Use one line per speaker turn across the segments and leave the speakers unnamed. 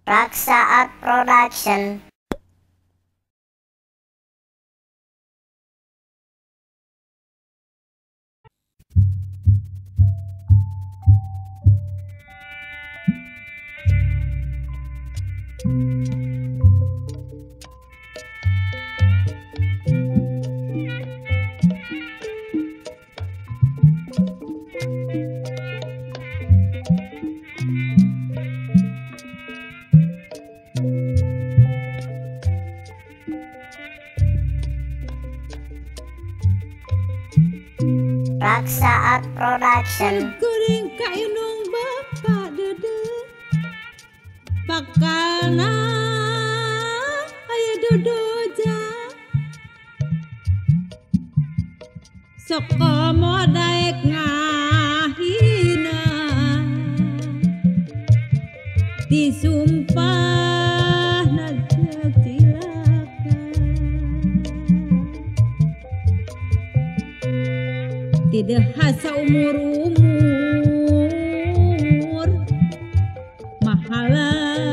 Raksa Art Production. Raksa Art Production.
Kuring kainung bapak dede pakalna aya dodoja sok komo daek ngahina disumpah najak cilaka tidak hasa umur mahalan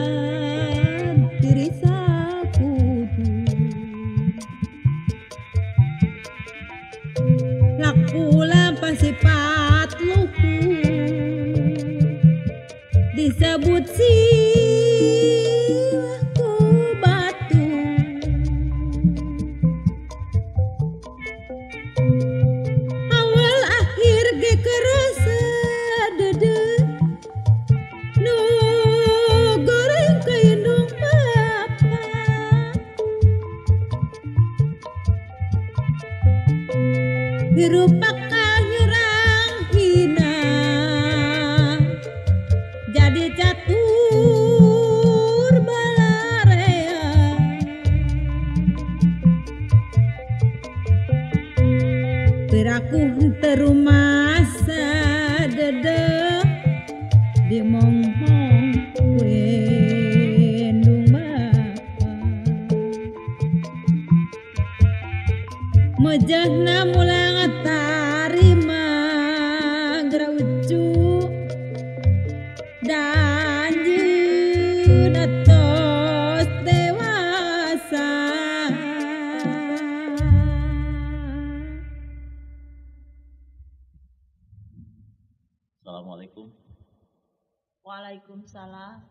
diri sakudu lakula pasifat luhur disebut silahku batu awal akhir ge kerasa dede nu goreng kainung bapa dirupak kahirang hina jadi catur balarea piraku terumasa dede di monghong wendung bapa mejahna mulang tarima graucu danjeun tos dewasa
Assalamualaikum.
Waalaikumsalam.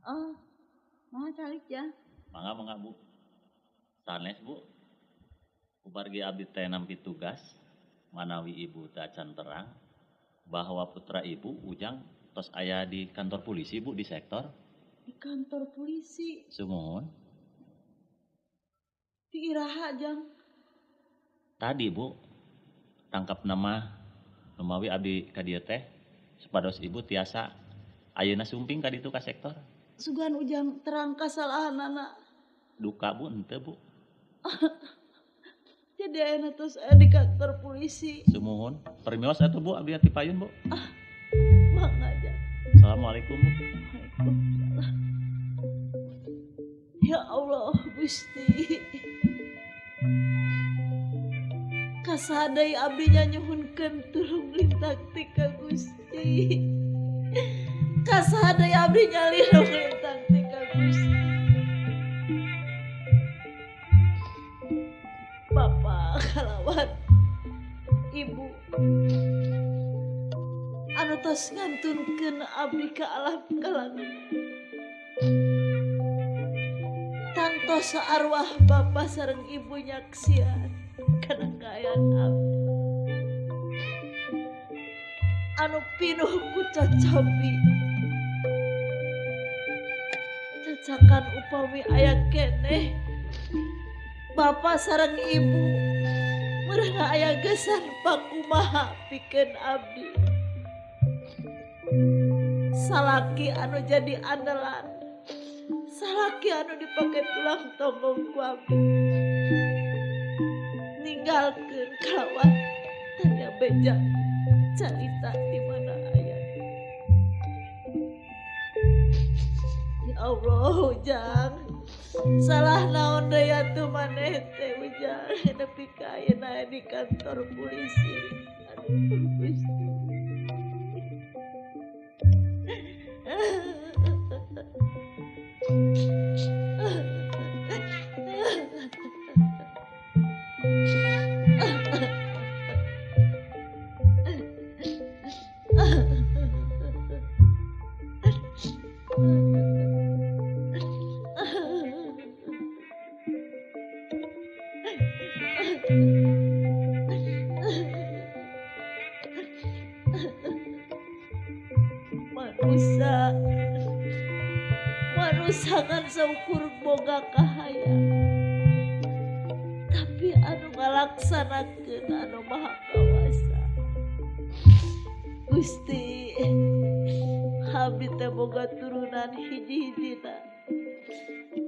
Oh, mau calik ya?
Mangga Bu. Sanes Bu. Kubargi abdi teh nampi tugas manawi ibu teh acan terang bahwa putra ibu Ujang tos aya di kantor polisi Bu di sektor.
Di kantor polisi
Sumuhun.
di Iraha jang.
Tadi Bu tangkap nama lumawi abdi ka dieu teh supados ibu tiasa ayeuna sumping ka ditu ka sektor.
Sugan Ujang terang kasalahanana.
Duka Bu henteu Bu.
Jadi ayeuna tos aya di kantor polisi.
Sumuhun. Permios atuh Bu abdi ati payun Bu.
Mangga jang.
Assalamualaikum Bu.
Waalaikumsalam. Ya Allah Gusti. Kasadai abdi nyanyuhunkeun tulung lintang ti ka Gusti. Kasadai abdi nyalirung lintang ti ka Gusti. Bapak kalawat Ibu anu tos ngantunkeun abdi ka alam kalangan. Tantos arwah Bapa sareng Ibu nyaksian kana kaayaan abdi. Anu pinuh ku cacabi. Cacakan upami aya keneh Bapa sareng Ibu meureuh aya gesan pakumaha pikeun abdi. Salaki anu jadi andalan, salaki anu dipake tulang tonggong ku abdi. Ninggalkeun kalawan tanya beja carita di mana aya. Ya Allah Ujang, salah naon deui atuh maneh teh Ujang nepi ka ayeuna di kantor polisi. Aduh Gusti. Manusia, manusia kan saukur boga kahaya, tapi anu ngalaksanakeun anu maha kawasa. Gusti, abdi teh boga turunan hiji-hijina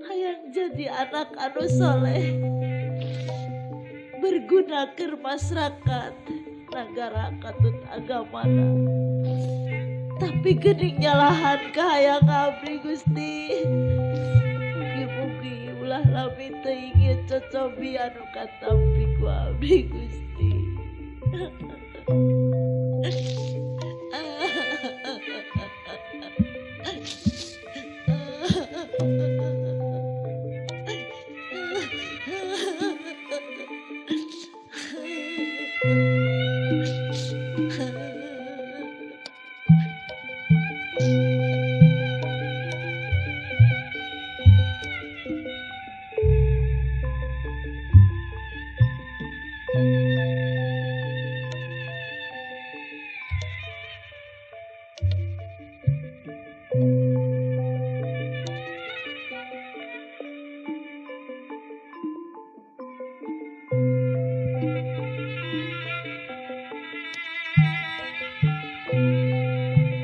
hayang jadi anak anu soleh, berguna ke masyarakat negara katut agamana. Tapi geuning nyalahan kahayang abdi Gusti. Mugi-mugi ulah lami teu inget cocobi anu katampi ku abdi Gusti.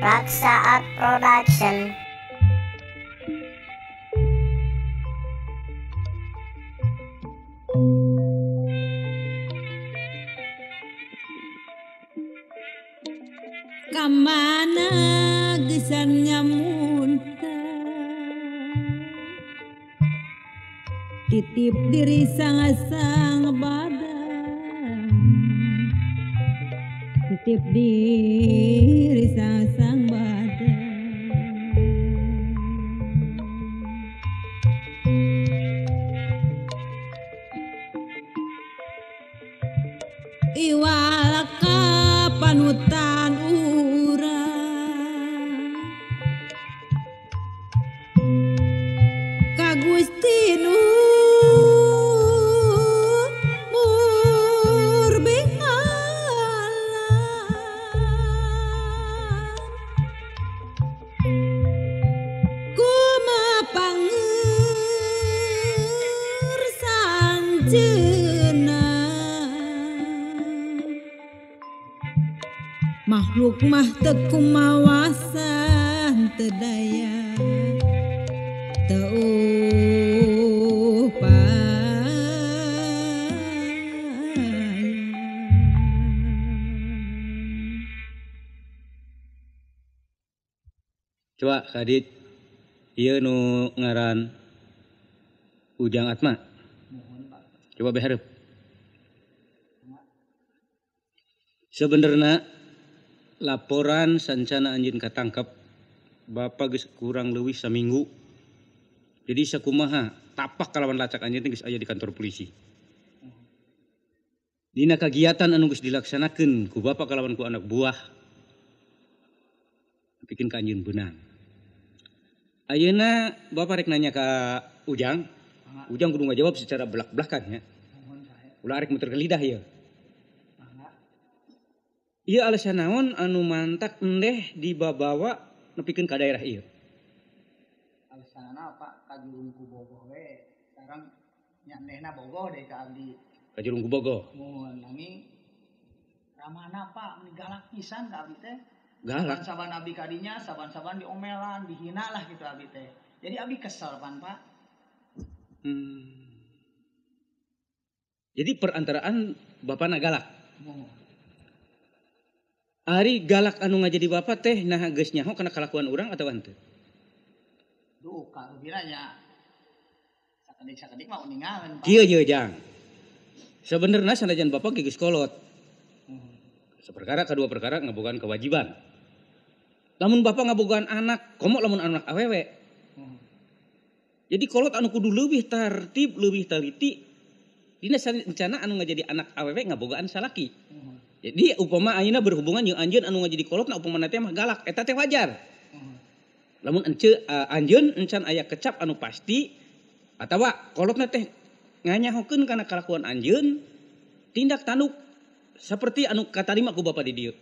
Raksa Art Production.
Kamana gesan nyamunta titip diri sang-sang badan, titip diri sang-sang badan. Iwalaka panutan urang ka Gusti nu murbengalan kumapanger sanjeuna makhluk mah teu kumawasan teu daya teu
Coba kadit ieu nu ngaran Ujang Atma. Coba behareup. Sebenarnya laporan sancana anjeun katangkep Bapak geus kurang leuwih saminggu. Jadi sakumaha tapak kalawan lacak anjeun teh geus aya di kantor polisi. Dina kagiatan anu geus dilaksanakeun ku Bapak kalawan ku anak buah bikin ka anjeun beunang. Ayeuna Bapak rek nanya ka Ujang. Ujang kudu ngajawab secara belak-belakan ya. Ulah arek muter ke lidah ya. Ieu alasan naon anu mantak endeh dibawa nepikeun ka daerah ieu?
Alasanna Pak kajulung ku bogoh we sareng nyandehna bogoh deui ka abdi.
Kajulung ku bogoh.
Mun nami ramana Pak meni galak pisan ka abdi teh.
Galak.
Saban abdi kadinya saban-saban diomelan, dihina lah gitu abdi teh. Jadi abdi kesel pan Pak.
Jadi perantaraan bapana galak. Ari galak anu ngajadi bapak teh nah geus nyaho kana kalakuan urang atau henteu?
Duh, ka rubiranya sakedik-sakedik mah uningaeun Pak.
Kieu Jang. Sebenarnya sanajan bapak geus kolot. Saperkara kadua perkara ngabogaan kewajiban. Lamun bapak ngabogaan anak, komo lamun anak awewe. Jadi kolot anu kudu leuwih tertib, leuwih teliti. Dina rencana anu ngajadi anak awewe ngabogaan salaki. Jadi upama ayeuna berhubungan jeung anjeun anu ngajadi kolotna upamana teh mah galak, eta teh wajar. Lamun anjeun encan aya kecap anu pasti atawa kolotna teh nganyahokeun kana kalakuan anjeun, tindak tanduk seperti anu katarima ku bapa di dieu.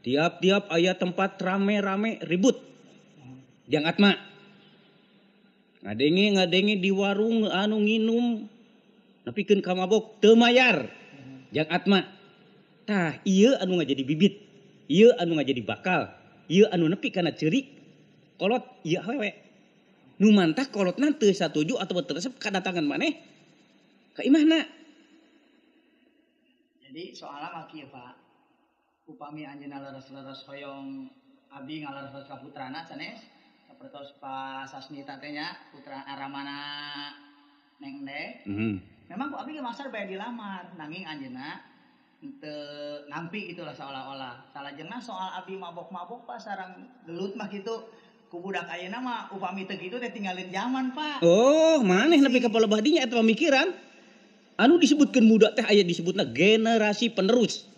Tiap-tiap aya tempat rame-rame ribut. Jangat mah. Ngadenge di warung anu nginum nepikeun ka mabok teu mayar. Jangat mah. Tah ieu anu ngajadi bibit, ieu anu ngajadi bakal, ieu anu nepi kana ceurik kolot ieu awewe. Nu mantah kolotna teu satuju atau teu resep kadatangan maneh ka imahna.
Jadi soalnya mah kieu Pak. Upami anjeunna leres-leres hoyong abdi ngaleres ka putrana sanes sapertos Pak Sasmita teh nya putra aramana Neng Ndeh. Memang ku abdi ge maksar bae dilamar nanging anjeunna teu ngampi gitulah seolah-olah. Salajengna soal abdi mabok-mabok Pak sareng gelut mah kitu. Ku budak ayeuna mah upami teu kitu teh tinggalin zaman Pak.
Oh, maneh nepi ka palebah dinya eta pamikiran. Anu disebutkeun muda teh aya disebutna generasi penerus.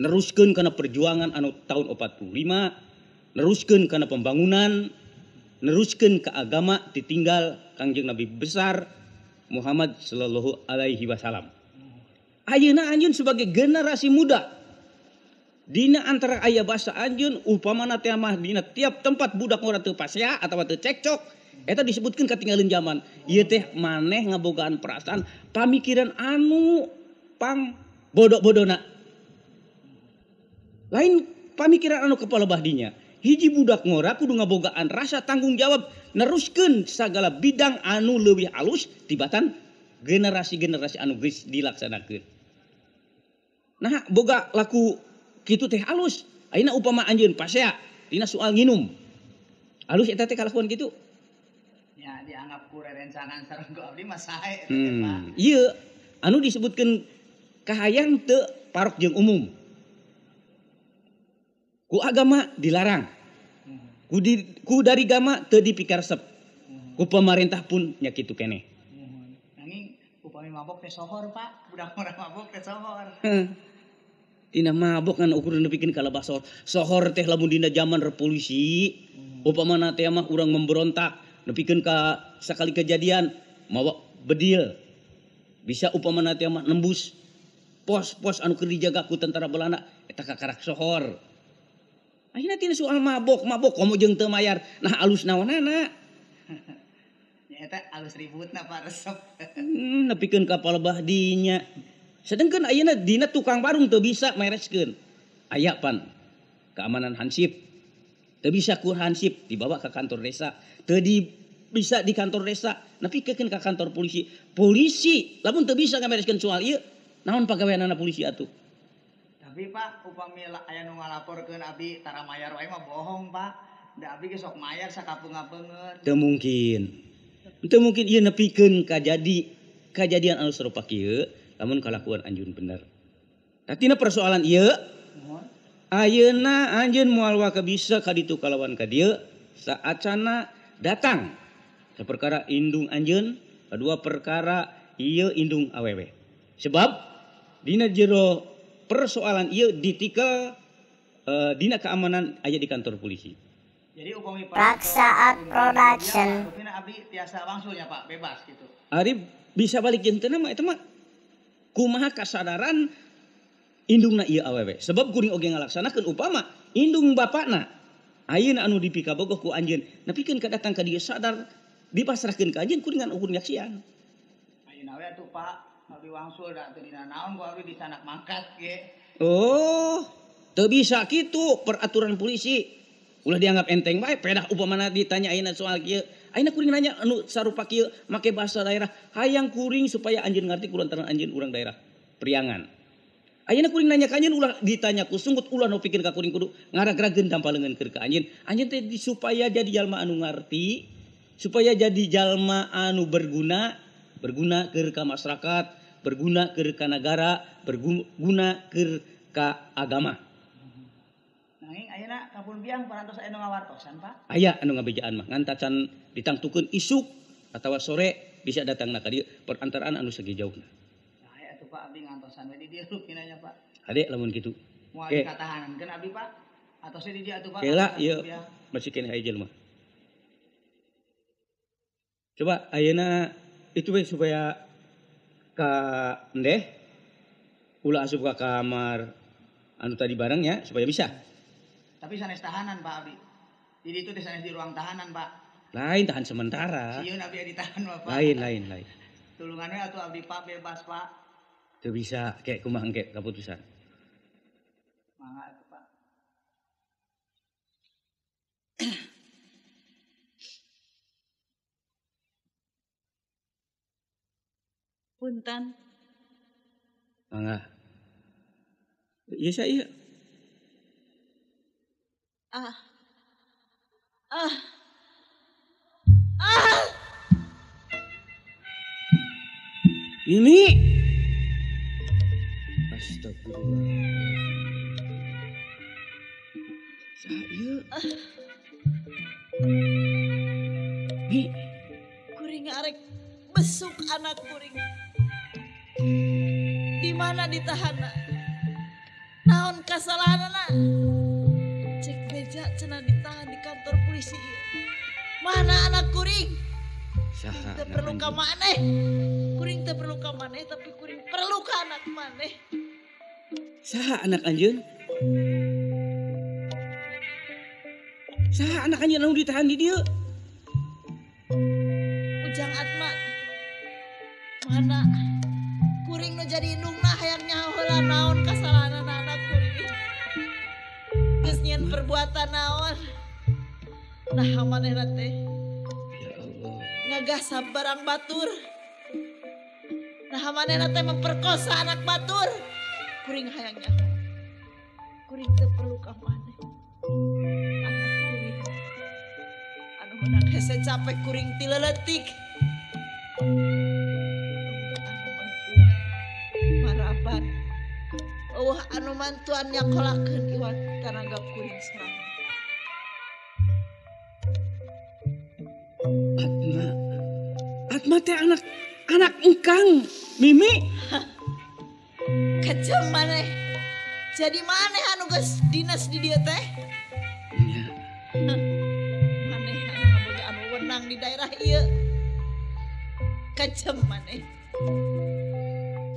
Neruskeun kana perjuangan anu tahun 45, neruskeun kana pembangunan, neruskeun ka agama ditinggal Kangjeng Nabi besar Muhammad sallallahu alaihi wasallam. Ayeuna anjeun sebagai generasi muda dina antara aya basa anjeun upamana teh mah dina tiap tempat budak ngora teu pasea atawa teu cekcok eta disebutkeun katinggalin zaman. Ieu teh maneh ngabogaan perasaan pamikiran anu pang bodoh-bodona. Lain pamikiran anu kepala bahdinya. Hiji budak ngora kudu ngabogaan rasa tanggung jawab neruskeun sagala bidang anu leuwih alus tibatan generasi-generasi anu geus dilaksanakeun. Nah, boga laku kitu teh alus. Ayeuna upama anjeun pasea dina soal nginum. Alus eta teh kalakuan kitu.
Ya dianggap ku rerencangan sareng ku abdi mah sae eta teh Pak.
Ieu anu disebutkeun kahayang teu parok jeung umum. Ku agama dilarang. Ku dari agama teu dipikaresep. Ku pemerintah pun nya kitu keneh.
Nanging upami mabok teh sohor Pak. Budak urang mabok teh sohor.
Dina mabok kan ukuran nepikeun ka lebah sohor. Sohor teh lamun dina zaman revolusi, upamana teh mah urang memberontak nepikeun ka sakali kejadian mawa bedil. Bisa upamana teh mah nembus pos-pos anu keur dijaga ku tentara Belanda eta kakarak sohor. Akhirnya tina soal mabok komo jeung teu mayar. Nah alus naonana?
Ya eta alus ributna Pak resep.
Nepikeun ka palebah dinya. Sedengkeun ayeuna dina tukang warung teu bisa mereskeun. Aya pan keamanan hansip. Teu bisa ku hansip dibawa ke kantor desa. Teu bisa di kantor desa. Nepikeun ka kantor polisi. Polisi lamun teu bisa ngabereskeun soal ieu, naon pagaweanana polisi atuh?
Tapi Pak upami aya nu ngalaporkeun abdi tara mayar wae mah bohong Pak. Da abdi ge sok mayar sakapeung-apeungeun.
Teu mungkin. Teu mungkin ieu nepikeun kajadian anu sarupa kieu. Lamun kalakuan anjeun bener. Tatina persoalan ieu ayeuna anjeun moal waka bisa ka ditu kalawan ka dieu saacana datang. Saperkara indung anjeun, kadua perkara ieu indung awewe. Sebab dina jero persoalan ieu ditikel dina keamanan aya di kantor polisi.
Jadi upami
Raksa Art Production.
Upina abdi tiasa wangsulnya Pak, bebas gitu.
Ari bisa balik jeung teu mah eta mah kumaha kasadaran indungna ieu awewe. Sebab kuring oge ngalaksanakeun upama indung bapakna ayeuna anu dipika bogoh ku anjeun nepikeun ka datang ka dieu sadar dipasrahkeun ka anjeun kuringan ukur nyaksian.
Ayeuna we atuh Pak, abdi wangsul da teu dina naon ku abdi disanak mangkat ge.
Oh, teu bisa kitu peraturan polisi. Ulah dianggap enteng bae pedah upamana ditanya ayeuna soal kieu. Ayeuna kuring nanya anu sarupa kieu make bahasa daerah, hayang kuring supaya anjeun ngarti kulantaran anjeun urang daerah Priangan. Ayeuna kuring nanya ka anjeun ulah ditanya ku sunggut ulah nu pikeun ka kuring kudu ngaragrageun dampaleungeun keur ka anjeun. Anjeun teh supaya jadi jalma anu ngarti, supaya jadi jalma anu berguna keur ka masyarakat, berguna keur ka negara, berguna keur ka agama.
Nanging ayeuna kapun biang parantos aya nu ngawartosan Pak.
Aya anu ngabejaan mah ngan tacan ditangtukeun isuk atau sore bisa datang nak dia perantaraan anu segi jauhna.
Nah, atuh Pak abdi ngantosan we di dieu rukinanya Pak.
Ade lamun kitu.
Moal dikatahankeun abdi Pak. Atau di dieu atuh Pak.
Kela ieu masih kene aya jelema. Coba ayeuna itu we supaya ka endeh ulah asup ka kamar anu tadi barengnya supaya bisa.
Tapi sanes tahanan Pak abdi. Jadi itu sanes di ruang tahanan Pak.
Lain tahan sementara.
Sieun abdi ditahan Pak.
Lain.
Tulungan we atuh abdi Pak bebas Pak.
Teu bisa kayak kumaha engke kaputusan.
Mangga atuh Pak.
Punten.
Mangga. Iya saya.
Ah.
Ini. Astagfirullah. Saya. Ini.
Kuring arek besuk anak kuring. Di mana ditahanna? Naon kasalahanna? Cek beja cenah ditahan di kantor polisi. Mana anak kuring?
Saha.
Teu perlu ka maneh. Kuring teu perlu ka maneh tapi kuring perlu ka anak maneh.
Saha anak anjeun? Saha anak anjeun anu ditahan di dieu?
Ujang Atma. Mana? Kuring nu jadi indungna hayang nyaho heula naon kasalahanan anak kuring. Geus nyieun perbuatan naon? Nah manehna teh
Ya Allah.
ngagasab barang batur. Nah manehna teh memperkosa anak batur. Kuring hayang nyaho. Kuring teu perlu ka maneh. Anak kuring anu hendak hese capek kuring ti leuletik. Maraban. Anu mantuan nyakolakeun iwan tanaga kuring sorangan.
Atma teh anak engkang, Mimi.
Kecem maneh. Jadi maneh anu geus dinas di dieu teh?
Ya.
Maneh anu ngaboga anu wenang di daerah ieu. Kecem maneh.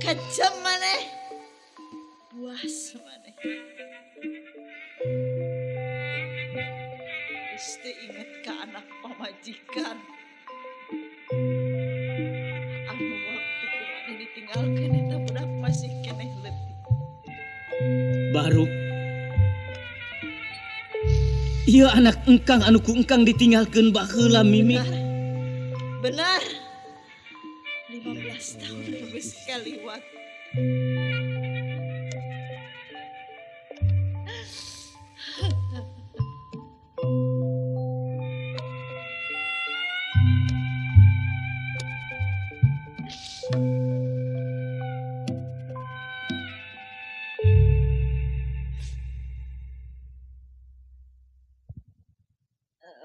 Kecem maneh. Puas maneh. Mesti inget ka anak pamajikan. Anu waktu maneh ditinggalkeun eta budak masih keneh leutik.
Baru. Iya anak engkang anu ku engkang ditinggalkeun baheula Mimi.
Benar. 15 tahun geus kaliwat.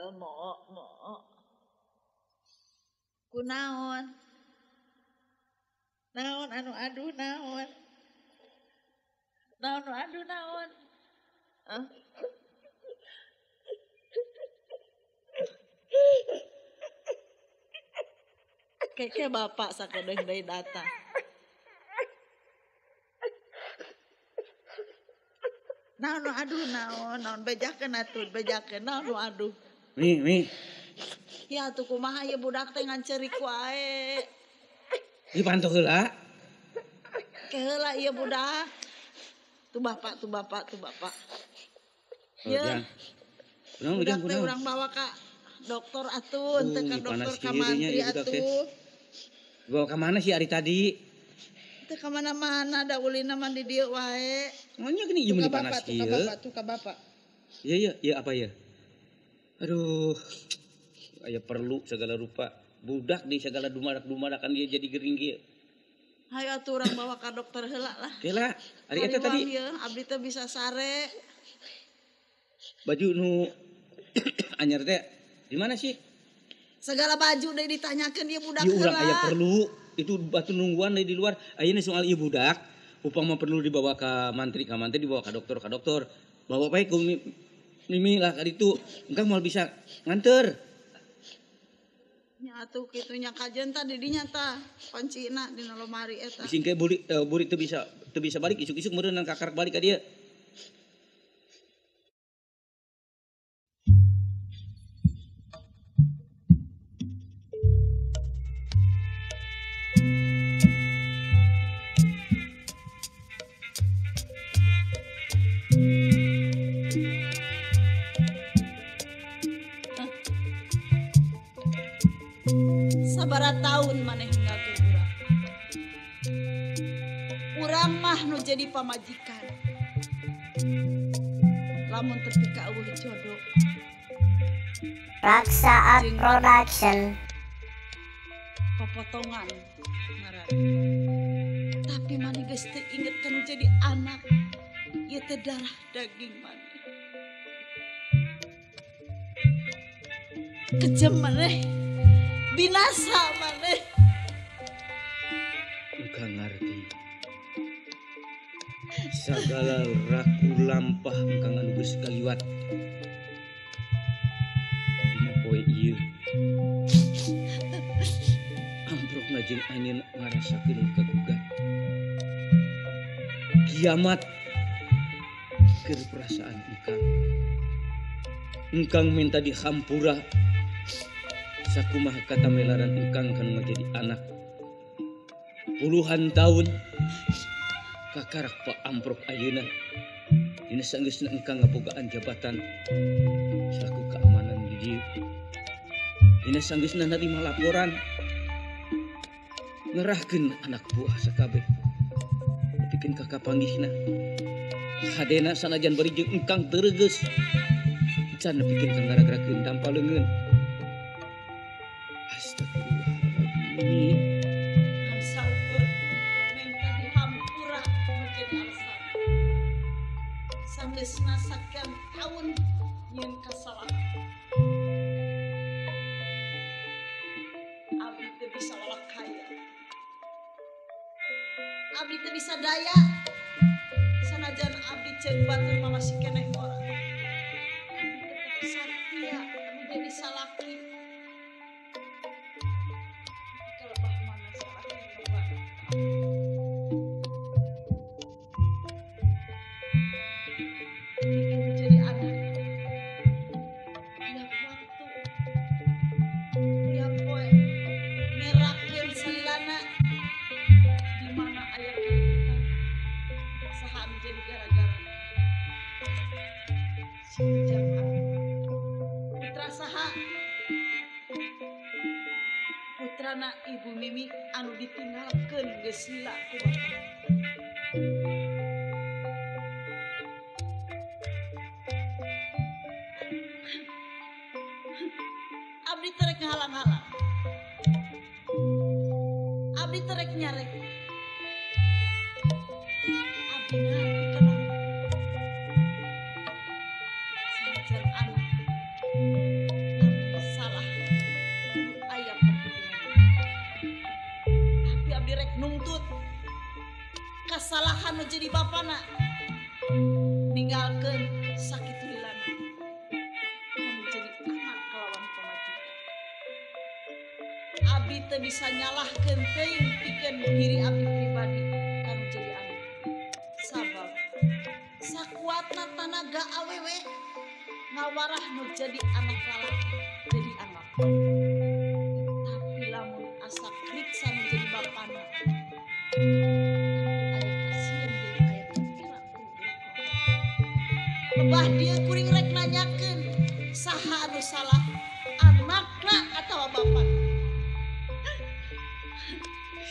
Mo. Kunaon? Naon anu aduh naon? Naon anu aduh naon? Hah? Kayak bapak sakedeng deui datang. Naon anu aduh naon bejakeun atuh bejakeun naon anu aduh.
Mi.
Ya tuh kumaha ya budak teh ngan ceurik wae.
Dipantau heula.
Keheula ieu budak. Tuh bapak. Ya. Budak teh urang bawa ka dokter atuh, teu ka dokter ka mantri atuh.
Bawa ka mana sih ari tadi?
Teu ka mana-mana da ulina mah di dieu wae.
Ngonya gini ieu mun dipanas kieu.
Tuh ka bapak.
Iya apa ya? Aduh. Aya perlu segala rupa budak di segala dumadakan dia jadi gering kieu.
Hayu atuh urang bawa ka dokter heula lah.
Heula, ari eta tadi.
Abdi teh bisa sare.
Baju nu anyar teh di mana sih?
Segala baju deh ditanyakan dia budak
Ieu urang
heula.
aya perlu. Itu batu nungguan di luar. Ayeuna soal ieu budak, upama perlu dibawa ka mantri dibawa ka dokter Bawa bae ku mimi lah ka ditu. Engkang moal bisa nganter.
Nya atuh kitu nya kajen tah di dinya tah pancina dina lomari eta.
Bising ke buri teu bisa balik isuk-isuk meureun kakarak balik ka dieu.
Sabaraha taun maneh ngatu urang. Urang mah nu jadi pamajikan. Lamun tepi ka eueuh jodoh.
Raksa Art Production.
Popotongan ngaran. Tapi maneh geus teu inget kan jadi anak. Ieu teh darah daging maneh. Kejem maneh. Binasa maneh.
Engkang ngarti. Sagala raku lampah engkang anu geus kaliwat. Dina poe ieu. Amprokna jeung anjeun ngarasakeun kagugat. Kiamat keur perasaan engkang. Engkang minta dihampura sakumaha katamelaran engkang kan menjadi anak. Puluhan tahun kakarak pa amprok ayeuna. Dina sanggeusna engkang ngabogaan jabatan selaku keamanan di dieu. Dina sanggeusna narima laporan ngerahkeun anak buah sakabeh. Nepikeun ka kapanggihna. Hadena sanajan bari jeung engkang teuregeus. Can nepikeun ka ngaragarakeun tanpa leungeun. Astagfirullahaladzim.
Hamsa ukur minta dihampura menjadi alasan. Sanggeusna sakian tahun nyieun kasalahan. Abdi teu bisa lalakaya. Abdi teu bisa daya. Sanajan abdi ceuk batur mah masih keneh orang. Abdi tetep satria menjadi salaki. Kelebah mana salaki loba. Ingin menjadi anak. Tiap waktu, tiap poe, ngerakeun salilana di mana aya keributan. Saha menjadi gara-gara. Si ujang putra saha? Putrana Ibu Mimi anu ditinggalkeun geus lila ku bapa. Abdi teu rek ngahalang-halang. Abdi teu rek nyarek. Abdi ngarti kana sanajan anak lamun salah kudu aya panghukuman. Tapi abdi rek nuntut kasalahan nu jadi bapana ninggalkeun sakitu lilana. Kamu jadi anak kalawan pamajikan. Abdi teu bisa nyalahkeun teuing pikeun diri abdi pribadi kanu jadi anak. Sabab sakuatna tanaga awewe ngawarah nu jadi anak lalaki jadi anak. Tapi lamun asa kriksa nu jadi bapana aya kasieun deui aya pikiran lebah dia kuring rek nanyakeun saha anu salah anakna atawa bapana.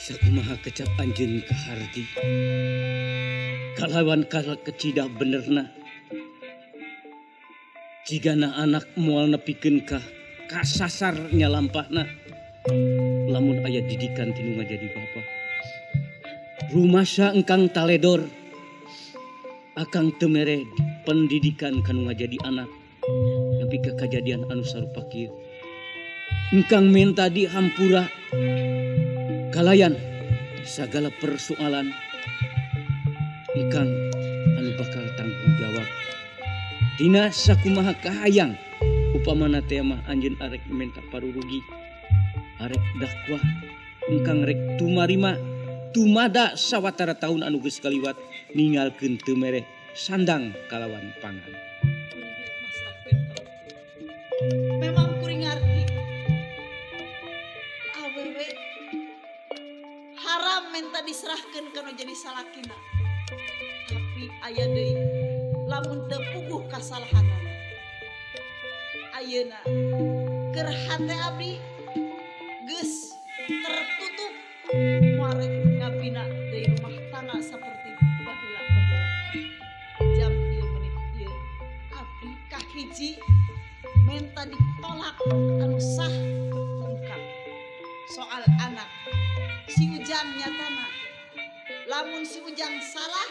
Sakumaha kecap anjeun ka harti. Kalawan kala kecida benerna. Jigana anak moal nepikeun ka kasasar nyalampahna. Lamun aya didikan tinu ngajadi bapa. Rumasa engkang taledor. Akang teu mere pendidikan kanu ngajadi anak. Nepi ka kajadian anu sarupa kieu. engkang menta di hampura kalayan segala persoalan engkang anu bakal tanggung jawab. Tina sakumaha kahayang upamana teh mah anjeun arek menta parurugi, arek dakwah engkang rek tumarima tumada sawatara tahun anu geus kaliwat ninggalkeun teu mereh sandang kalawan pangan.
Memang kuring ngarti awewe haram menta diserahkeun kana jadi salakina, tapi aya deui lamun teu puguh kasalahanan. Ayeuna keur hate abdi geus tertutup muarek ngabina deui rumah tangga saperti baheula-baheula. Jam ieu menit ieu abdi kahiji menta ditolak anu sah lengkap. Soal anak si Ujang nyatana lamun si Ujang salah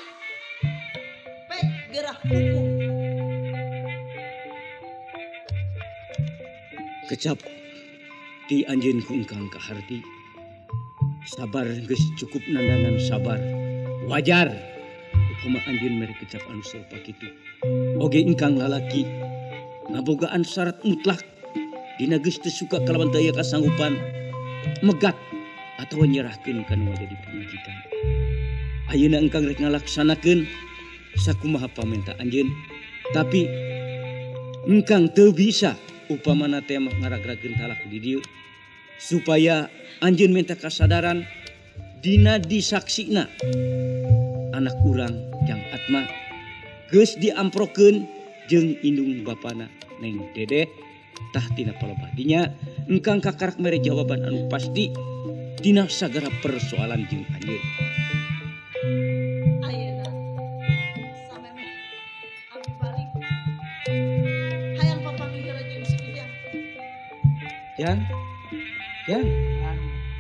pek gerah hukum.
Kecap ti anjeun ku engkang kaharti sabar geus cukup nandangan sabar wajar upama anjeun mere kecap anu sarupa kitu. Oge engkang lalaki ngabogaan syarat mutlak dina geus teu suka kalawan teu aya kasanggupan megat atawa nyerahkeun kana jadi pamajikan. Ayeuna engkang rek ngalaksanakeun sakumaha pamenta anjeun, tapi engkang teu bisa upamana teh mah ngaragrakeun talak di dieu supaya anjeun menta kasadaran dina disaksina anak urang Jang Atma geus diamprokeun jeung indung bapana Neng Dedeh. Tah tina palebadinya engkang kakarak mere jawaban anu pasti tina sagara persoalan jeung anjeun.
Ayeuna samemeh abdi balik hayang papanggih jeung si Ujang.
Yang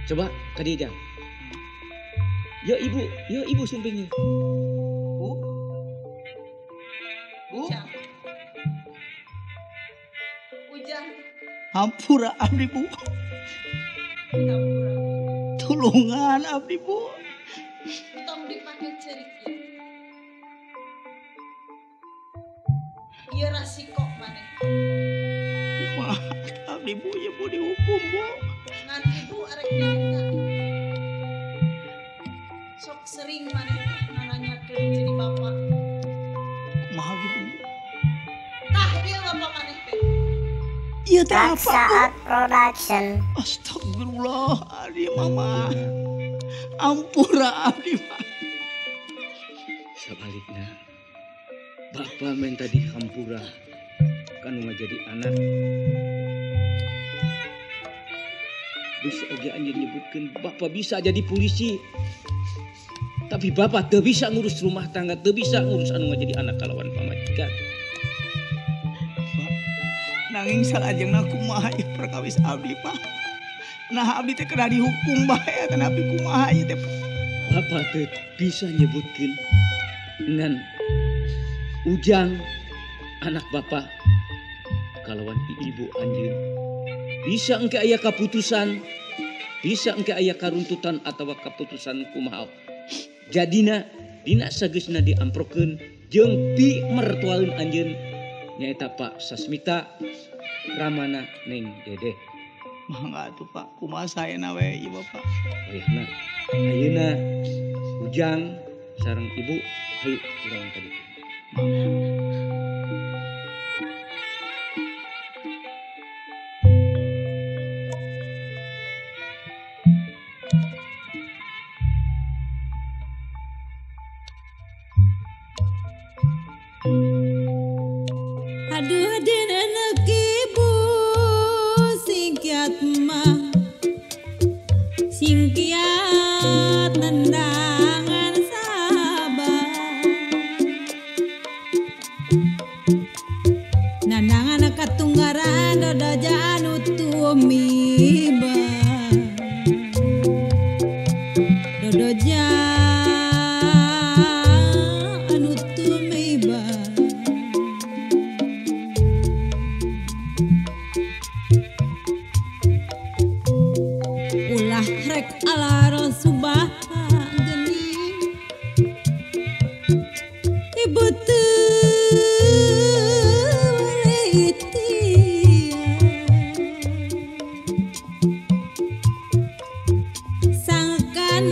coba ka dieu Jang. Ya ibu sumpingnya.
Bu.
Ujang. Ujang
Hampura abdi Bu.
kapura
Tulungan abdi Bu.
tong dipake cerik ieu. Ieu rasiko maneh.
Wah, abdi Bu ya Bu dihukum Bu.
Ngan ibu arek nyarita. Sok sering maneh teh nananyakeun jadi bapak.
Mahal gitu Bu.
Tah ieu bapak maneh teh.
Iya teh apa Bu?
Saat Production.
Astagfirullah, abdi mama. Ampura abdi mah.
Sabalikna bapa menta di hampura kanu ngajadi anak. Geus oge anjeun nyebutkeun bapa bisa jadi polisi. Tapi bapa teu bisa ngurus rumah tangga, teu bisa ngurus anu ngajadi anak kalawan pamajikan.
Nanging salajengna kumaha ieu perkawis abdi mah. Nah abdi teh kena dihukum bae tapi kumaha ieu teh.
Bapa teu bisa nyebutkeun ngan Ujang anak bapa kalawan ibu anjeun. Bisa engke aya kaputusan, bisa engke aya karuntutan atawa kaputusan kumaha. Jadina dina sageusna diamprokeun jeung pi mertuaeun anjeun nyaeta Pak Sasmita Ramana Neng Dedeh.
Mangga atuh Pak, kumaha saena we ieu Bapak.
Ayeuna ayeuna Ujang sareng ibu hayu urang tadi.
Aduh dina nekibu singkiat mah singkiat nendangan sabar nandangan katunggaran dodojaan utumiba dodojaan utumiba ibu sangkan